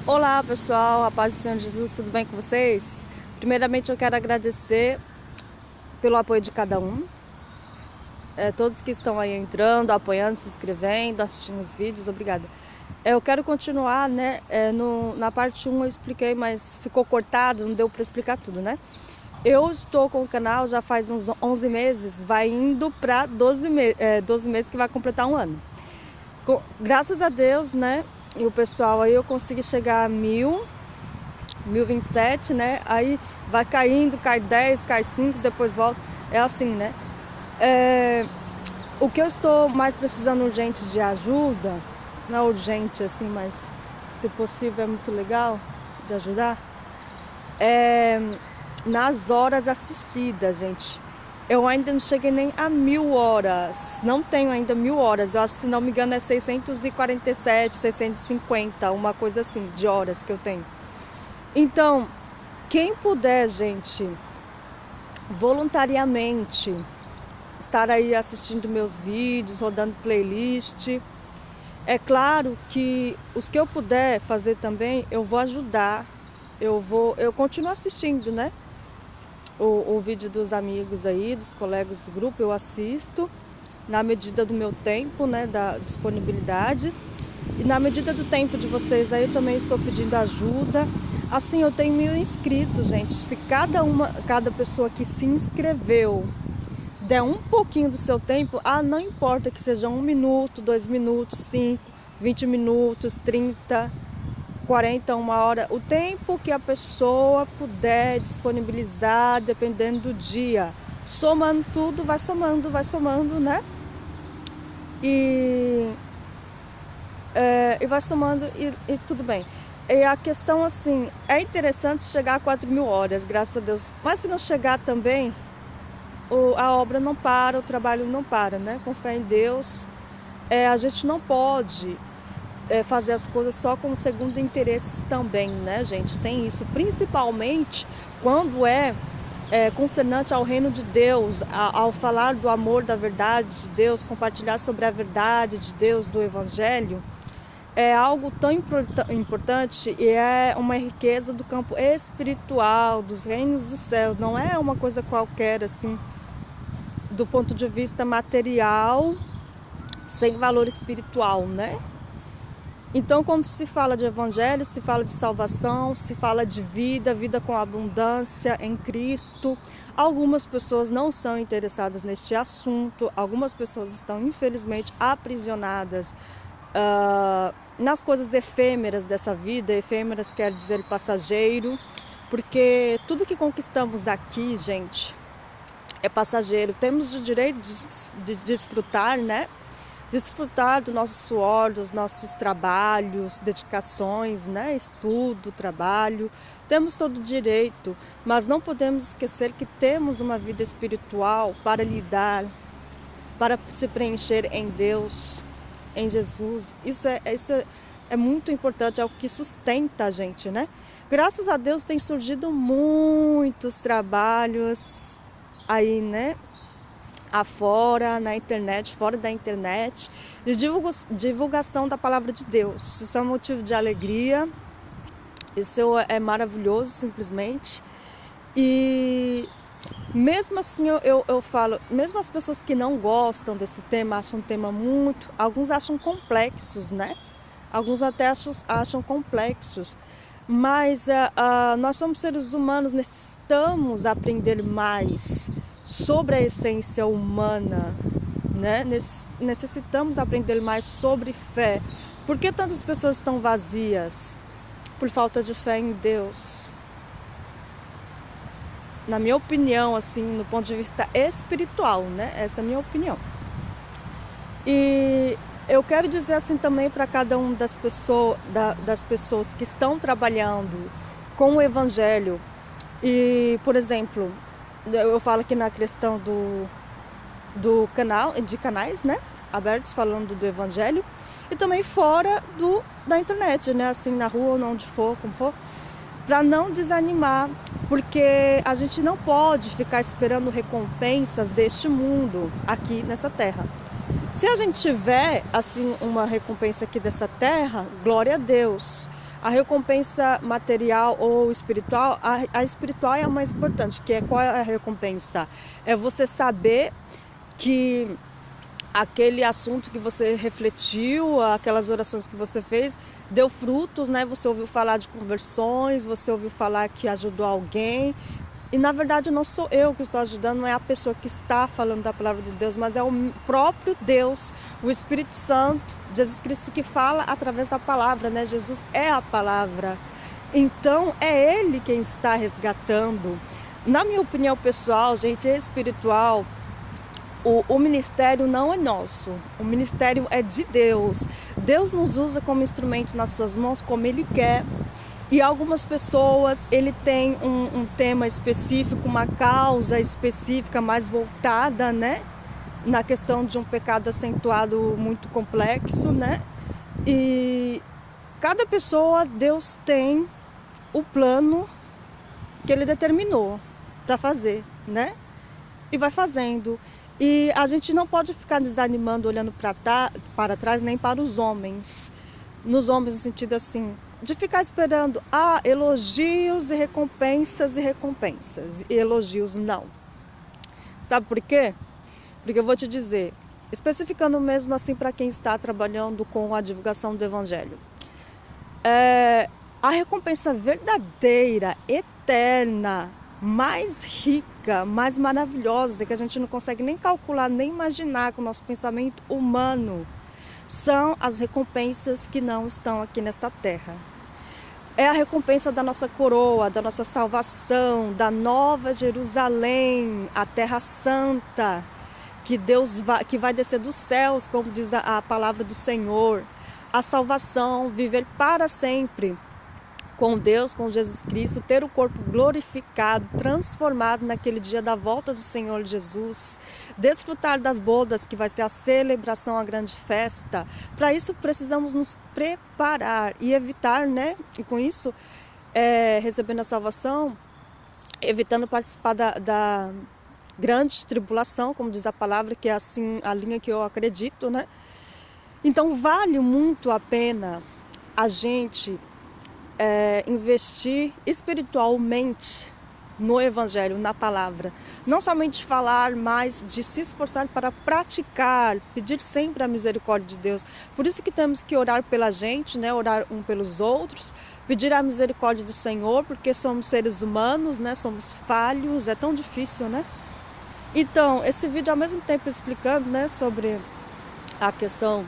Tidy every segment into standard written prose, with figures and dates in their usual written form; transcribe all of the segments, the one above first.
Olá pessoal, a paz do Senhor Jesus, tudo bem com vocês? Primeiramente eu quero agradecer pelo apoio de cada um, todos que estão aí entrando, apoiando, se inscrevendo, assistindo os vídeos, obrigada. Eu quero continuar, né, na parte 1 eu expliquei, mas ficou cortado, não deu para explicar tudo, né? Eu estou com o canal já faz uns 11 meses, vai indo para 12 meses que vai completar um ano. Graças a Deus, né, e o pessoal aí eu consegui chegar a 1027, né? Aí vai caindo, cai 10, cai 5, depois volta. É assim, né? O que eu estou mais precisando urgente de ajuda, não é urgente assim, mas se possível é muito legal de ajudar, nas horas assistidas, gente. Eu ainda não cheguei nem a 1000 horas, não tenho ainda 1000 horas, eu acho, se não me engano é 647, 650, uma coisa assim, de horas que eu tenho. Então, quem puder, gente, voluntariamente estar aí assistindo meus vídeos, rodando playlist, é claro que os que eu puder fazer também, eu vou ajudar. Eu continuo assistindo, né? O vídeo dos amigos aí, dos colegas do grupo, eu assisto na medida do meu tempo, né, da disponibilidade. E na medida do tempo de vocês aí, eu também estou pedindo ajuda. Assim, eu tenho 1000 inscritos, gente. Se cada pessoa que se inscreveu der um pouquinho do seu tempo, não importa que seja 1 minuto, 2 minutos, 5, 20 minutos, 30, 40, 1 hora, o tempo que a pessoa puder disponibilizar, dependendo do dia. Somando tudo, vai somando, né? E vai somando e tudo bem. E a questão, assim, é interessante chegar a 4000 horas, graças a Deus. Mas se não chegar também, a obra não para, o trabalho não para, né? Com fé em Deus, a gente não pode fazer as coisas só com segundo interesse também, né, gente? Tem isso, principalmente quando concernante ao reino de Deus, ao falar do amor, da verdade de Deus, compartilhar sobre a verdade de Deus, do Evangelho. É algo tão importante e é uma riqueza do campo espiritual, dos reinos dos céus. Não é uma coisa qualquer, assim, do ponto de vista material, sem valor espiritual, né? Então, quando se fala de evangelho, se fala de salvação, se fala de vida com abundância em Cristo. Algumas pessoas não são interessadas neste assunto, algumas pessoas estão, infelizmente, aprisionadas nas coisas efêmeras dessa vida. Efêmeras quer dizer passageiro, porque tudo que conquistamos aqui, gente, é passageiro. Temos o direito de desfrutar, né? Desfrutar do nosso suor, dos nossos trabalhos, dedicações, né? Estudo, trabalho. Temos todo o direito, mas não podemos esquecer que temos uma vida espiritual para lidar, para se preencher em Deus, em Jesus. Isso é muito importante, é o que sustenta a gente, né? Graças a Deus tem surgido muitos trabalhos aí, né? Afora, na internet, fora da internet, de divulgação da palavra de Deus. Isso é um motivo de alegria, isso é maravilhoso, simplesmente. E mesmo assim eu falo, mesmo as pessoas que não gostam desse tema, acham um tema alguns acham complexos, né? Alguns até acham complexos, mas nós somos seres humanos, necessitamos aprender mais sobre a essência humana, né? Necessitamos aprender mais sobre fé. Por que tantas pessoas estão vazias? Por falta de fé em Deus. Na minha opinião, assim, no ponto de vista espiritual, né? Essa é a minha opinião. E eu quero dizer assim também para cada uma das pessoas que estão trabalhando com o Evangelho. E, por exemplo, eu falo aqui na questão do canal, de canais, né? Abertos falando do Evangelho. E também fora da internet, né? Assim, na rua ou onde for, como for. Para não desanimar, porque a gente não pode ficar esperando recompensas deste mundo aqui nessa terra. Se a gente tiver assim uma recompensa aqui dessa terra, glória a Deus. A recompensa material ou espiritual, a espiritual é a mais importante, que é qual é a recompensa? É você saber que aquele assunto que você refletiu, aquelas orações que você fez, deu frutos, né? Você ouviu falar de conversões, você ouviu falar que ajudou alguém. E na verdade não sou eu que estou ajudando, não é a pessoa que está falando da palavra de Deus, mas é o próprio Deus, o Espírito Santo, Jesus Cristo, que fala através da palavra, né? Jesus é a palavra. Então é Ele quem está resgatando. Na minha opinião pessoal, gente, é espiritual. O ministério não é nosso, o ministério é de Deus. Deus nos usa como instrumento nas suas mãos, como Ele quer. E algumas pessoas, Ele tem um tema específico, uma causa específica mais voltada, né? Na questão de um pecado acentuado muito complexo, né? E cada pessoa, Deus tem o plano que Ele determinou para fazer, né? E vai fazendo. E a gente não pode ficar desanimando, olhando para trás, nem para os homens. Nos homens, no sentido assim, de ficar esperando elogios e recompensas. E elogios não. Sabe por quê? Porque eu vou te dizer, especificando mesmo assim para quem está trabalhando com a divulgação do Evangelho. A recompensa verdadeira, eterna, mais rica, mais maravilhosa, que a gente não consegue nem calcular, nem imaginar com o nosso pensamento humano, são as recompensas que não estão aqui nesta terra. É a recompensa da nossa coroa, da nossa salvação, da nova Jerusalém, a terra santa, que vai descer dos céus, como diz a palavra do Senhor. A salvação, viver para sempre com Deus, com Jesus Cristo, ter o corpo glorificado, transformado naquele dia da volta do Senhor Jesus, desfrutar das bodas, que vai ser a celebração, a grande festa. Para isso precisamos nos preparar e evitar, né? E com isso, recebendo a salvação, evitando participar da grande tribulação, como diz a palavra, que é assim a linha que eu acredito, né? Então vale muito a pena a gente investir espiritualmente no Evangelho, na palavra. Não somente falar, mas de se esforçar para praticar, pedir sempre a misericórdia de Deus. Por isso que temos que orar pela gente, né? Orar um pelos outros, pedir a misericórdia do Senhor, porque somos seres humanos, né? Somos falhos, é tão difícil, né? Então, esse vídeo ao mesmo tempo explicando, né, sobre a questão,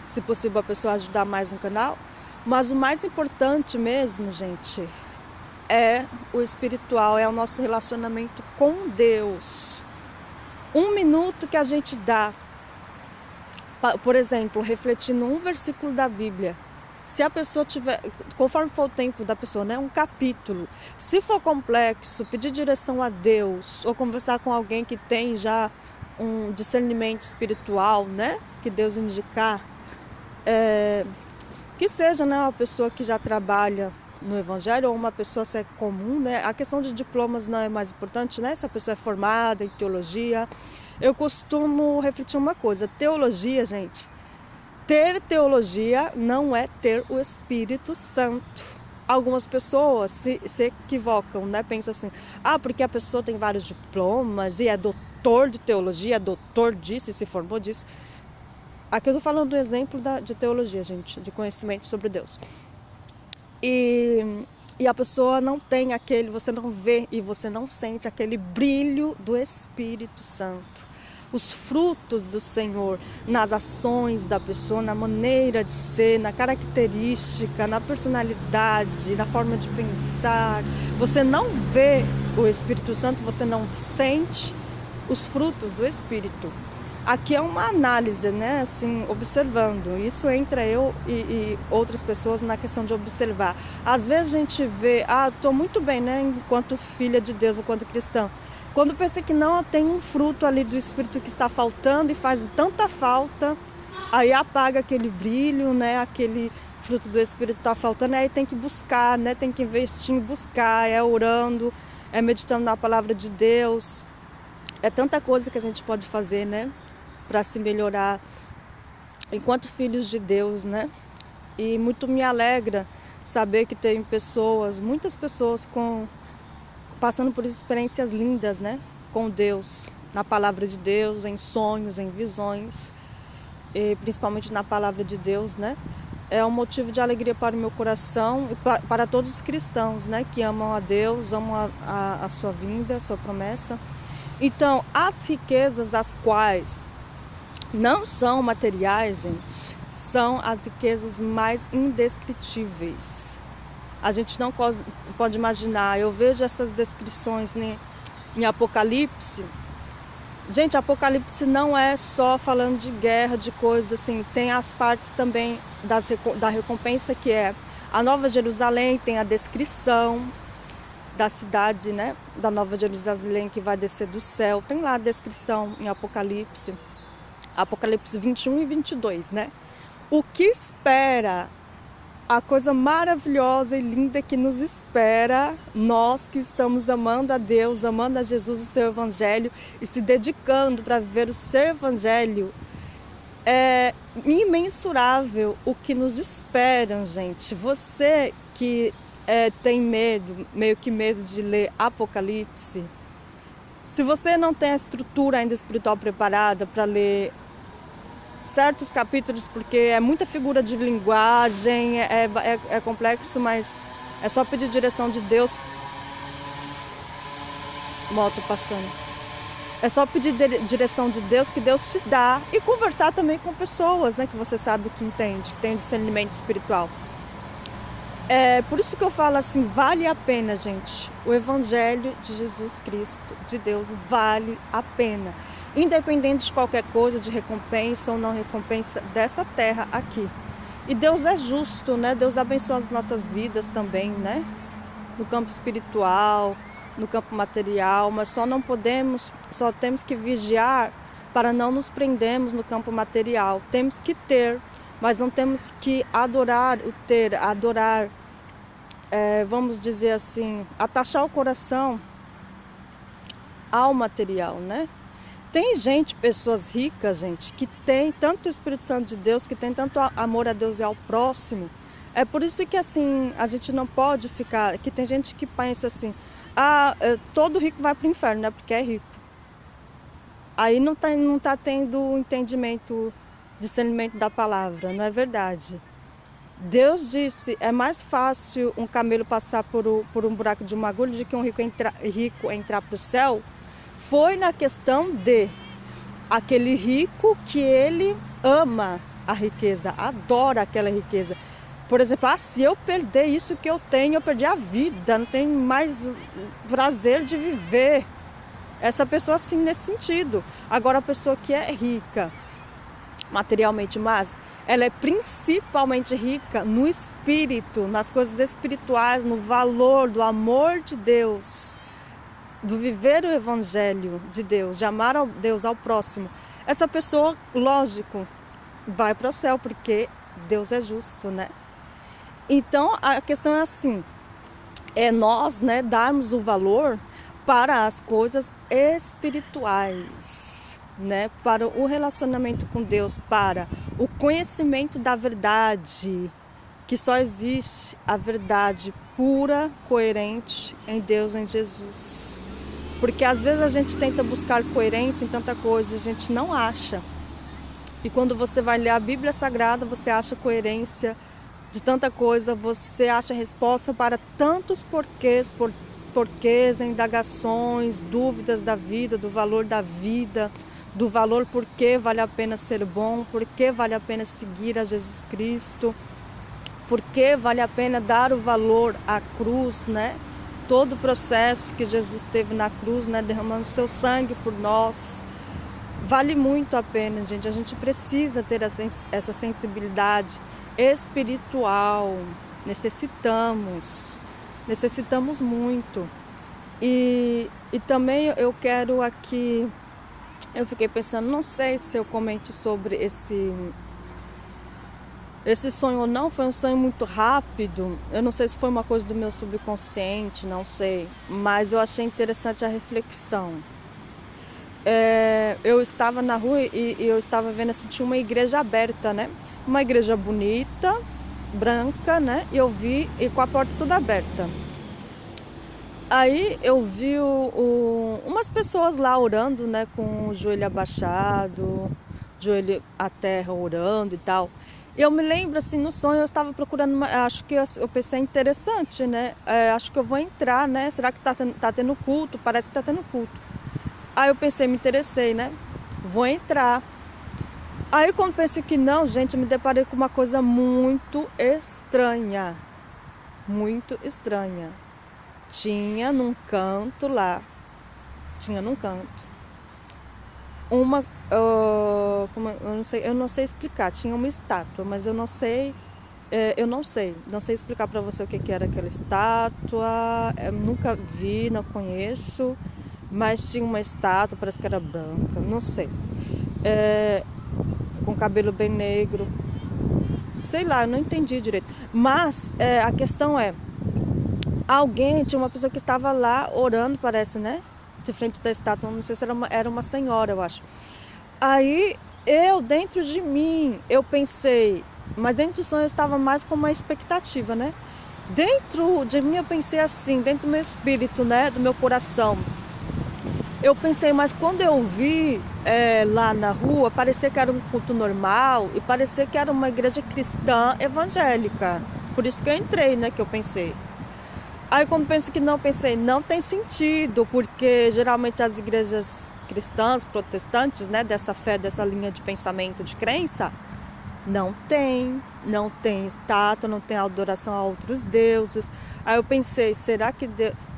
se possível a pessoa ajudar mais no canal, mas o mais importante mesmo, gente, é o espiritual, é o nosso relacionamento com Deus. Um minuto que a gente dá, por exemplo, refletindo um versículo da Bíblia, se a pessoa tiver, conforme for o tempo da pessoa, né, um capítulo, se for complexo, pedir direção a Deus, ou conversar com alguém que tem já um discernimento espiritual, né, que Deus indicar, que seja, né, uma pessoa que já trabalha no Evangelho ou uma pessoa se é comum, né? A questão de diplomas não é mais importante, né? Se a pessoa é formada em teologia. Eu costumo refletir uma coisa: teologia, gente, ter teologia não é ter o Espírito Santo. Algumas pessoas se equivocam, né? Pensam assim, porque a pessoa tem vários diplomas e é doutor de teologia, é doutor disso e se formou disso. Aqui eu estou falando do exemplo de teologia, gente, de conhecimento sobre Deus. E a pessoa não tem você não vê e você não sente aquele brilho do Espírito Santo. Os frutos do Senhor nas ações da pessoa, na maneira de ser, na característica, na personalidade, na forma de pensar. Você não vê o Espírito Santo, você não sente os frutos do Espírito. Aqui é uma análise, né, assim, observando. Isso entra eu e outras pessoas na questão de observar. Às vezes a gente vê, estou muito bem, né, enquanto filha de Deus, enquanto cristã. Quando pensa que não, tem um fruto ali do Espírito que está faltando e faz tanta falta, aí apaga aquele brilho, né, aquele fruto do Espírito está faltando, aí tem que buscar, né, tem que investir em buscar, orando, meditando na palavra de Deus. É tanta coisa que a gente pode fazer, né, para se melhorar enquanto filhos de Deus, né? E muito me alegra saber que tem pessoas, muitas pessoas passando por experiências lindas, né? Com Deus, na palavra de Deus, em sonhos, em visões, e principalmente na palavra de Deus, né? É um motivo de alegria para o meu coração e para todos os cristãos, né? Que amam a Deus, amam a sua vinda, a sua promessa. Então, as riquezas, as quais não são materiais, gente, são as riquezas mais indescritíveis. A gente não pode imaginar. Eu vejo essas descrições, né, em Apocalipse. Gente, Apocalipse não é só falando de guerra, de coisas assim. Tem as partes também da recompensa, que é a Nova Jerusalém, tem a descrição da cidade, né, da Nova Jerusalém que vai descer do céu. Tem lá a descrição em Apocalipse 21 e 22, né? O que espera, a coisa maravilhosa e linda que nos espera, nós que estamos amando a Deus, amando a Jesus, o seu Evangelho e se dedicando para viver o seu Evangelho. É imensurável o que nos espera, gente. Você que tem medo, meio que medo de ler Apocalipse, se você não tem a estrutura ainda espiritual preparada para ler certos capítulos, porque é muita figura de linguagem, é complexo, mas é só pedir direção de Deus. Moto passando. É só pedir direção de Deus, que Deus te dá, e conversar também com pessoas, né, que você sabe que entende, que tem discernimento espiritual. Por isso que eu falo assim, vale a pena, gente. O Evangelho de Jesus Cristo, de Deus, vale a pena. Independente de qualquer coisa, de recompensa ou não recompensa dessa terra aqui. E Deus é justo, né? Deus abençoa as nossas vidas também, né? No campo espiritual, no campo material, mas só temos que vigiar para não nos prendermos no campo material. Temos que ter, mas não temos que adorar, vamos dizer assim, atachar o coração ao material, né? Tem pessoas ricas, gente, que tem tanto o Espírito Santo de Deus, que tem tanto amor a Deus e ao próximo. É por isso que, assim, a gente não pode ficar... Que tem gente que pensa assim, todo rico vai para o inferno, né? Porque é rico. Aí não tá tendo entendimento, discernimento da palavra, não é verdade. Deus disse, é mais fácil um camelo passar por um buraco de uma agulha do que um rico entrar para o céu. Foi na questão de aquele rico que ele ama a riqueza, adora aquela riqueza. Por exemplo, se eu perder isso que eu tenho, eu perdi a vida, não tenho mais prazer de viver. Essa pessoa assim, nesse sentido. Agora, a pessoa que é rica materialmente, mas ela é principalmente rica no espírito, nas coisas espirituais, no valor do amor de Deus, do viver o Evangelho de Deus, de amar a Deus, ao próximo. Essa pessoa, lógico, vai para o céu, porque Deus é justo, né? Então, a questão é assim, nós, né, darmos o valor para as coisas espirituais, né? Para o relacionamento com Deus, para o conhecimento da verdade, que só existe a verdade pura, coerente em Deus, em Jesus. Porque às vezes a gente tenta buscar coerência em tanta coisa, a gente não acha. E quando você vai ler a Bíblia Sagrada, você acha coerência de tanta coisa, você acha resposta para tantos porquês, indagações, dúvidas da vida, do valor da vida, do valor por que vale a pena ser bom, por que vale a pena seguir a Jesus Cristo, por que vale a pena dar o valor à cruz, né? Todo o processo que Jesus teve na cruz, né, derramando seu sangue por nós, vale muito a pena, gente. A gente precisa ter essa sensibilidade espiritual. Necessitamos muito. E também eu quero aqui, eu fiquei pensando, não sei se eu comento sobre esse sonho ou não. Foi um sonho muito rápido, eu não sei se foi uma coisa do meu subconsciente, não sei, mas eu achei interessante a reflexão. Eu estava na rua e eu estava vendo assim, tinha uma igreja aberta, né? Uma igreja bonita, branca, né? E eu vi, e com a porta toda aberta. Aí eu vi umas pessoas lá orando, né? Com o joelho abaixado, joelho à terra orando e tal. E eu me lembro, assim, no sonho eu estava procurando, acho que eu pensei interessante, né? Acho que eu vou entrar, né? Será que tá tendo culto? Parece que tá tendo culto. Aí eu pensei, me interessei, né? Vou entrar. Aí quando pensei que não, gente, eu me deparei com uma coisa muito estranha. Muito estranha. Tinha num canto lá, uma, eu não sei explicar, tinha uma estátua, mas eu não sei, não sei explicar para você o que era aquela estátua, eu nunca vi, não conheço, mas tinha uma estátua, parece que era branca, não sei, com cabelo bem negro, sei lá, eu não entendi direito, mas a questão é, tinha uma pessoa que estava lá orando, parece, né? De frente da estátua, não sei se era uma senhora, eu acho. Aí dentro de mim, eu pensei, mas dentro do sonho eu estava mais com uma expectativa, né? Dentro de mim eu pensei assim, dentro do meu espírito, né? Do meu coração. Eu pensei, mas quando eu vi lá na rua, parecia que era um culto normal e parecia que era uma igreja cristã evangélica. Por isso que eu entrei, né? Que eu pensei. Aí quando penso que não, pensei, não tem sentido, porque geralmente as igrejas cristãs, protestantes, né, dessa fé, dessa linha de pensamento, de crença, não tem estátua, não tem adoração a outros deuses. Aí eu pensei, será que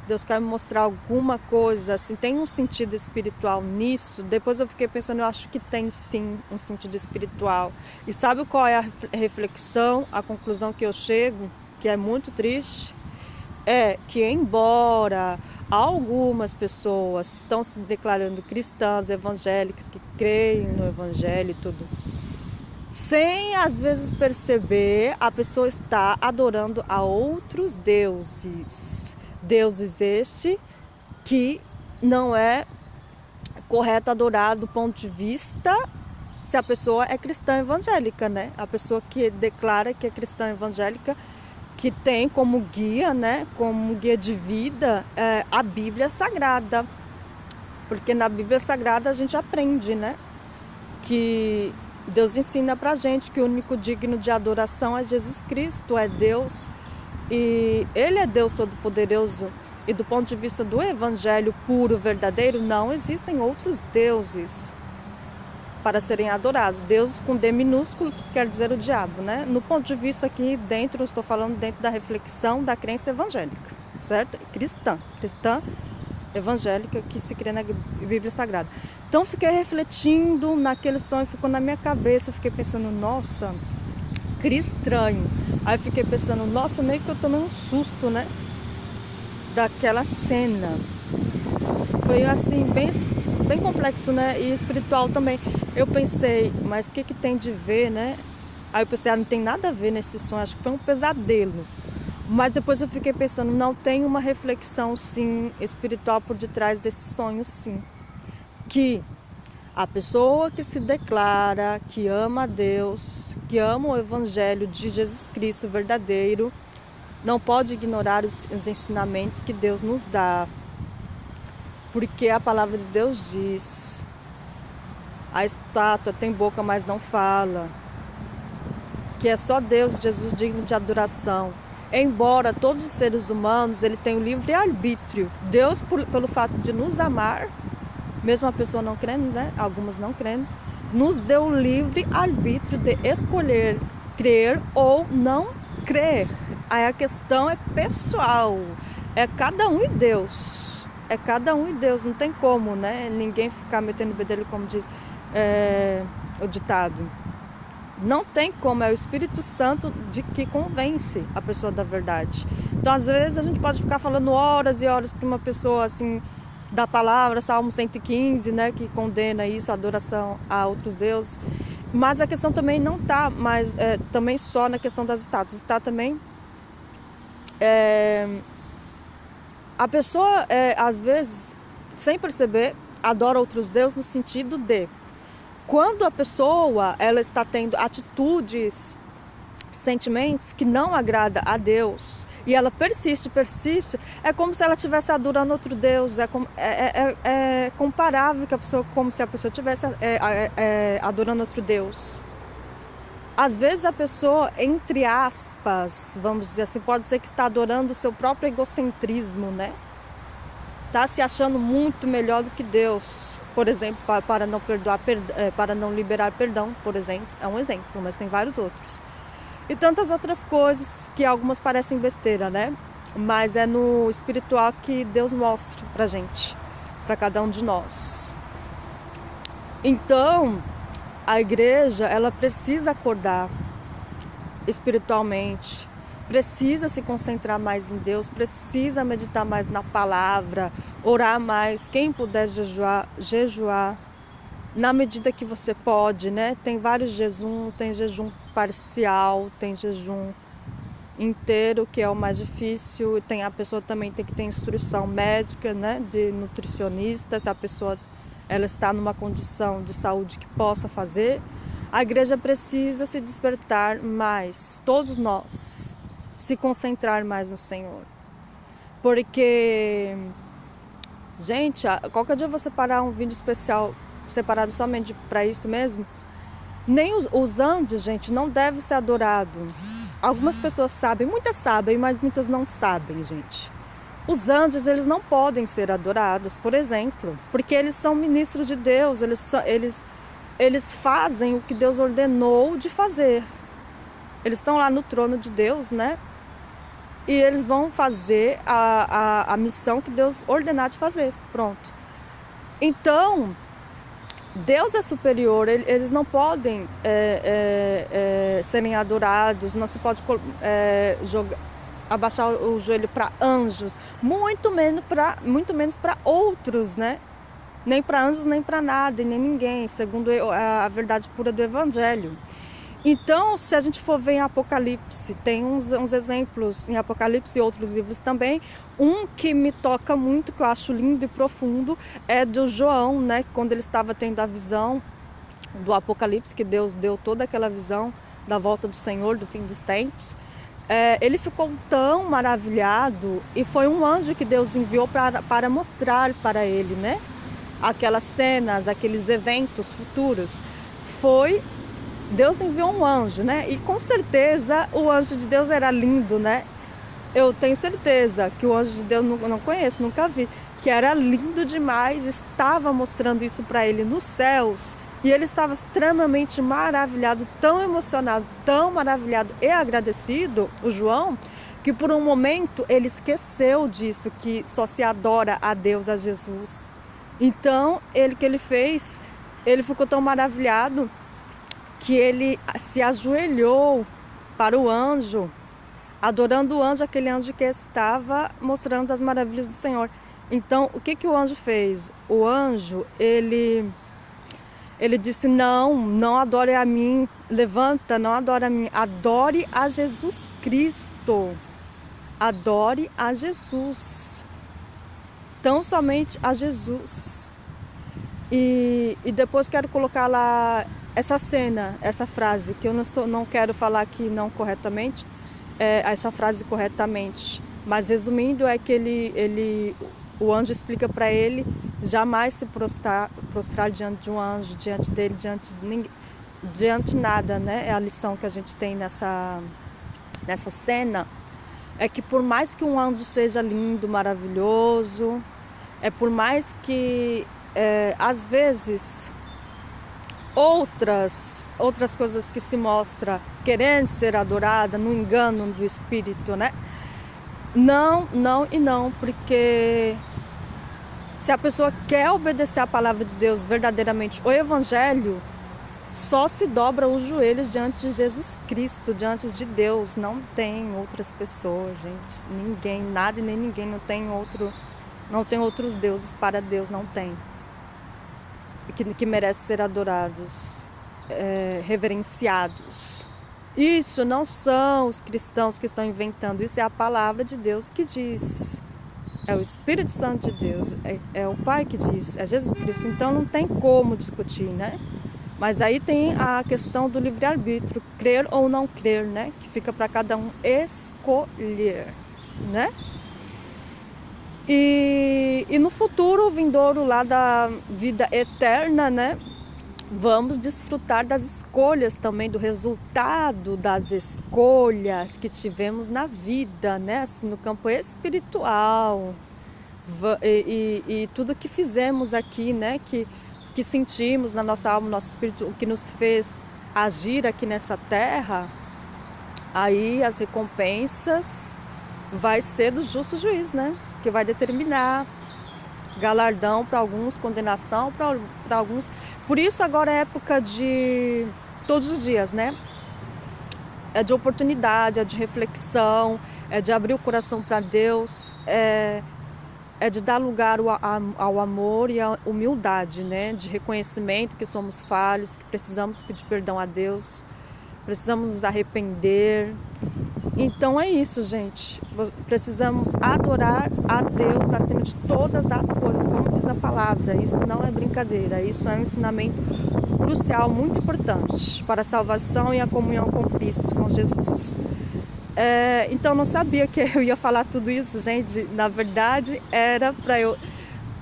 Deus quer me mostrar alguma coisa, assim, tem um sentido espiritual nisso? Depois eu fiquei pensando, eu acho que tem sim um sentido espiritual. E sabe qual é a reflexão, a conclusão que eu chego, que é muito triste? É que embora algumas pessoas estão se declarando cristãs, evangélicas, que creem no evangelho e tudo, sem às vezes perceber, a pessoa está adorando a outros deuses. Deuses este que não é correto adorar do ponto de vista se a pessoa é cristã evangélica, né? A pessoa que declara que é cristã evangélica, que tem como guia, né, como guia de vida, a Bíblia Sagrada. Porque na Bíblia Sagrada a gente aprende, né, que Deus ensina pra gente que o único digno de adoração é Jesus Cristo, é Deus. E Ele é Deus Todo-Poderoso. E do ponto de vista do Evangelho puro, verdadeiro, não existem outros deuses para serem adorados. Deus com D minúsculo, que quer dizer o diabo, né? No ponto de vista aqui dentro, estou falando dentro da reflexão da crença evangélica, certo? Cristã evangélica que se crê na Bíblia Sagrada. Então fiquei refletindo naquele sonho, ficou na minha cabeça, fiquei pensando, nossa, que estranho. Aí fiquei pensando, nossa, meio que eu tomei um susto, né? Daquela cena. Foi assim, bem complexo, né? E espiritual também. Eu pensei, mas o que tem de ver, né? Aí eu pensei, não tem nada a ver nesse sonho, acho que foi um pesadelo. Mas depois eu fiquei pensando, não, tem uma reflexão, sim, espiritual por detrás desse sonho, sim. Que a pessoa que se declara, que ama a Deus, que ama o Evangelho de Jesus Cristo verdadeiro, não pode ignorar os ensinamentos que Deus nos dá. Porque a palavra de Deus diz, a estátua tem boca, mas não fala, que é só Deus, Jesus, digno de adoração. Embora todos os seres humanos, ele tem o livre arbítrio. Deus, pelo fato de nos amar, mesmo a pessoa não crendo, né? Algumas não crendo, nos deu o livre arbítrio de escolher crer ou não crer. Aí a questão é pessoal, é cada um e Deus. É cada um e Deus, não tem como, né? Ninguém ficar metendo o bedelho, como diz o ditado. Não tem como, é o Espírito Santo que convence a pessoa da verdade. Então, às vezes, a gente pode ficar falando horas e horas para uma pessoa, assim, da palavra, Salmo 115, né? Que condena isso, a adoração a outros deuses. Mas a questão também não está mais, também só na questão das estátuas. Está também... a pessoa, às vezes, sem perceber, adora outros deuses no sentido de... Quando a pessoa ela está tendo atitudes sentimentos que não agrada a Deus, e ela persiste, é como se ela estivesse adorando outro Deus, é comparável que a pessoa, como se a pessoa estivesse adorando outro Deus. Às vezes a pessoa, entre aspas, vamos dizer assim, pode ser que está adorando o seu próprio egocentrismo, né? Está se achando muito melhor do que Deus, por exemplo, para não perdoar, para não liberar perdão, por exemplo, é um exemplo, mas tem vários outros. E tantas outras coisas que algumas parecem besteira, né? Mas é no espiritual que Deus mostra pra gente, pra cada um de nós. Então, a igreja, ela precisa acordar espiritualmente, precisa se concentrar mais em Deus, precisa meditar mais na palavra, orar mais. Quem puder jejuar na medida que você pode, né? Tem vários jejuns, tem jejum parcial, tem jejum inteiro, que é o mais difícil. A pessoa também tem que ter instrução médica, né? De nutricionista, se a pessoa ela está numa condição de saúde que possa fazer. A igreja precisa se despertar mais, todos nós, se concentrar mais no Senhor. Porque, gente, qualquer dia eu vou separar um vídeo especial separado somente para isso mesmo. Nem os anjos, gente, não devem ser adorados. Algumas pessoas sabem, muitas sabem, mas muitas não sabem, gente. Os anjos, eles não podem ser adorados, por exemplo, porque eles são ministros de Deus, eles fazem o que Deus ordenou de fazer. Eles estão lá no trono de Deus, né? E eles vão fazer a missão que Deus ordenar de fazer, pronto. Então, Deus é superior, eles não podem serem adorados, não se pode abaixar o joelho para anjos, muito menos para outros, né? Nem para anjos, nem para nada, e nem ninguém, segundo a verdade pura do Evangelho. Então, se a gente for ver em Apocalipse, tem uns exemplos em Apocalipse e outros livros também. Um que me toca muito, que eu acho lindo e profundo, é do João, né? Quando ele estava tendo a visão do Apocalipse, que Deus deu toda aquela visão da volta do Senhor, do fim dos tempos. Ele ficou tão maravilhado, e foi um anjo que Deus enviou para mostrar para ele, né? Aquelas cenas, aqueles eventos futuros. Deus enviou um anjo, né? E com certeza o anjo de Deus era lindo, né? Eu tenho certeza que o anjo de Deus, não conheço, nunca vi, que era lindo demais, estava mostrando isso para ele nos céus. E ele estava extremamente maravilhado, tão emocionado, tão maravilhado e agradecido, o João, que por um momento ele esqueceu disso, que só se adora a Deus, a Jesus. Então, o que ele fez, ele ficou tão maravilhado que ele se ajoelhou para o anjo, adorando o anjo, aquele anjo que estava mostrando as maravilhas do Senhor. Então, o que o anjo fez? O anjo, ele disse, não adore a mim, levanta, não adore a mim, adore a Jesus Cristo, adore a Jesus, tão somente a Jesus. E depois quero colocar lá essa cena, essa frase, que eu não quero falar aqui não corretamente, essa frase corretamente, mas resumindo é que o anjo explica para ele jamais se prostrar diante de um anjo, diante dele, diante nada, né? É a lição que a gente tem nessa cena, é que por mais que um anjo seja lindo, maravilhoso, por mais que às vezes outras coisas que se mostra querendo ser adorada, no engano do espírito, né? Não, porque se a pessoa quer obedecer a palavra de Deus verdadeiramente, o Evangelho, só se dobra os joelhos diante de Jesus Cristo, diante de Deus. Não tem outras pessoas, gente. Ninguém, nada e nem ninguém, não tem outros deuses para Deus, não tem. Que merecem ser adorados, reverenciados. Isso não são os cristãos que estão inventando, isso é a palavra de Deus que diz. É o Espírito Santo de Deus, é o Pai que diz, é Jesus Cristo. Então não tem como discutir, né? Mas aí tem a questão do livre-arbítrio, crer ou não crer, né? Que fica para cada um escolher, né? E no futuro vindouro lá da vida eterna, né? Vamos desfrutar das escolhas também, do resultado das escolhas que tivemos na vida, né? Assim, no campo espiritual. E tudo que fizemos aqui, né? Que sentimos na nossa alma, no nosso espírito, o que nos fez agir aqui nessa terra, aí as recompensas vai ser do justo juiz, né? Que vai determinar galardão para alguns, condenação para alguns. Por isso agora é época de todos os dias, né? É de oportunidade, é de reflexão, é de abrir o coração para Deus, é de dar lugar ao amor e à humildade, né? De reconhecimento que somos falhos, que precisamos pedir perdão a Deus, precisamos nos arrepender. Então é isso, gente. Precisamos adorar a Deus acima de todas as coisas, como diz a palavra. Isso não é brincadeira, isso é um ensinamento crucial, muito importante para a salvação e a comunhão com Cristo, com Jesus. Então não sabia que eu ia falar tudo isso, gente. Na verdade, era para eu.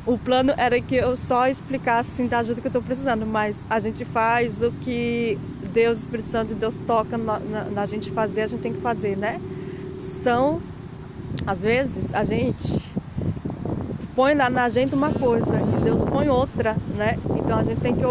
O plano era que eu só explicasse assim, da ajuda que eu estou precisando, mas a gente faz o que Deus, o Espírito Santo de Deus toca na gente fazer, a gente tem que fazer, né? Às vezes, a gente põe lá na gente uma coisa e Deus põe outra, né? Então a gente tem que